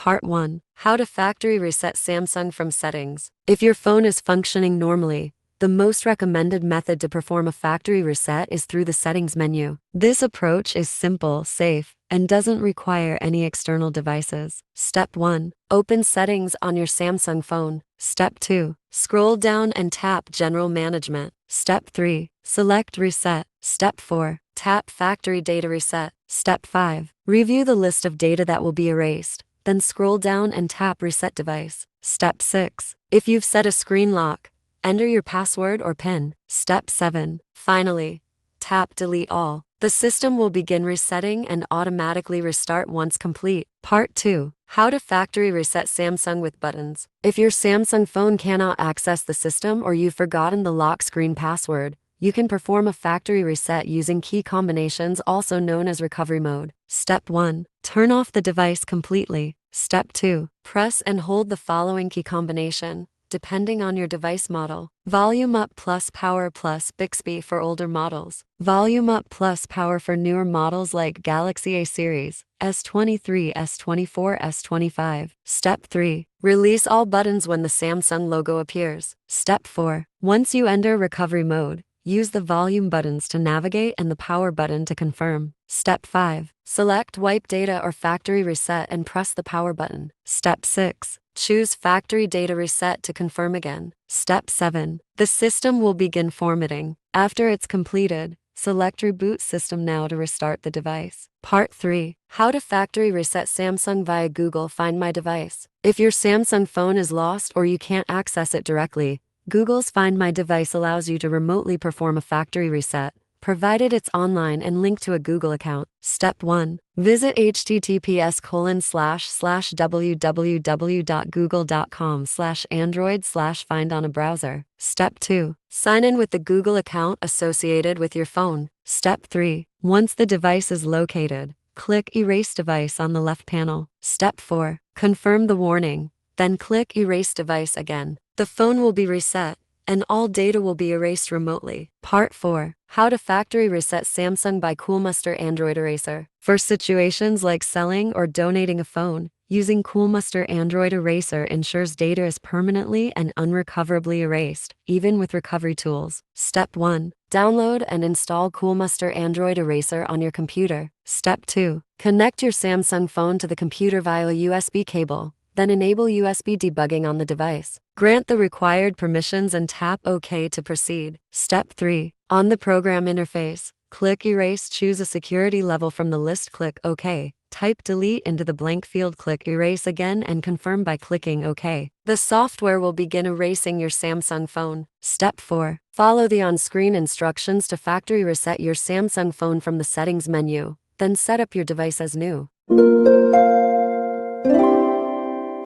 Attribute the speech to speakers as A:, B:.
A: Part 1. How to factory reset Samsung from settings. If your phone is functioning normally, the most recommended method to perform a factory reset is through the settings menu. This approach is simple, safe, and doesn't require any external devices. Step 1. Open settings on your Samsung phone. Step 2. Scroll down and tap General Management. Step 3. Select Reset. Step 4. Tap Factory Data Reset. Step 5. Review the list of data that will be erased. Then scroll down and tap Reset Device. Step 6. If you've set a screen lock, enter your password or PIN. Step 7. Finally, tap Delete All. The system will begin resetting and automatically restart once complete. Part 2. How to factory reset Samsung with buttons. If your Samsung phone cannot access the system or you've forgotten the lock screen password, you can perform a factory reset using key combinations, also known as recovery mode. Step 1. Turn off the device completely. Step 2. Press and hold the following key combination, depending on your device model. Volume up plus power plus Bixby for older models. Volume up plus power for newer models like Galaxy A series, S23, S24, S25. Step 3. Release all buttons when the Samsung logo appears. Step 4. Once you enter recovery mode, use the volume buttons to navigate and the power button to confirm. Step 5. Select Wipe Data or Factory Reset and press the power button. Step 6. Choose Factory Data Reset to confirm again. Step 7. The system will begin formatting. After it's completed, select Reboot System Now to restart the device. Part 3. How to factory reset Samsung via Google Find My Device. If your Samsung phone is lost or you can't access it directly, Google's Find My Device allows you to remotely perform a factory reset, provided it's online and linked to a Google account. Step 1. Visit https://www.google.com/android/find on a browser. Step 2. Sign in with the Google account associated with your phone. Step 3. Once the device is located, click Erase Device on the left panel. Step 4. Confirm the warning, then click Erase Device again. The phone will be reset, and all data will be erased remotely. Part 4. How to factory reset Samsung by Coolmuster Android Eraser. For situations like selling or donating a phone, using Coolmuster Android Eraser ensures data is permanently and unrecoverably erased, even with recovery tools. Step 1. Download and install Coolmuster Android Eraser on your computer. Step 2. Connect your Samsung phone to the computer via a USB cable. Then enable USB debugging on the device. Grant the required permissions and tap OK to proceed. Step 3. On the program interface, click Erase, choose a security level from the list, click OK. Type Delete into the blank field, click Erase again and confirm by clicking OK. The software will begin erasing your Samsung phone. Step 4. Follow the on-screen instructions to factory reset your Samsung phone from the settings menu. Then set up your device as new.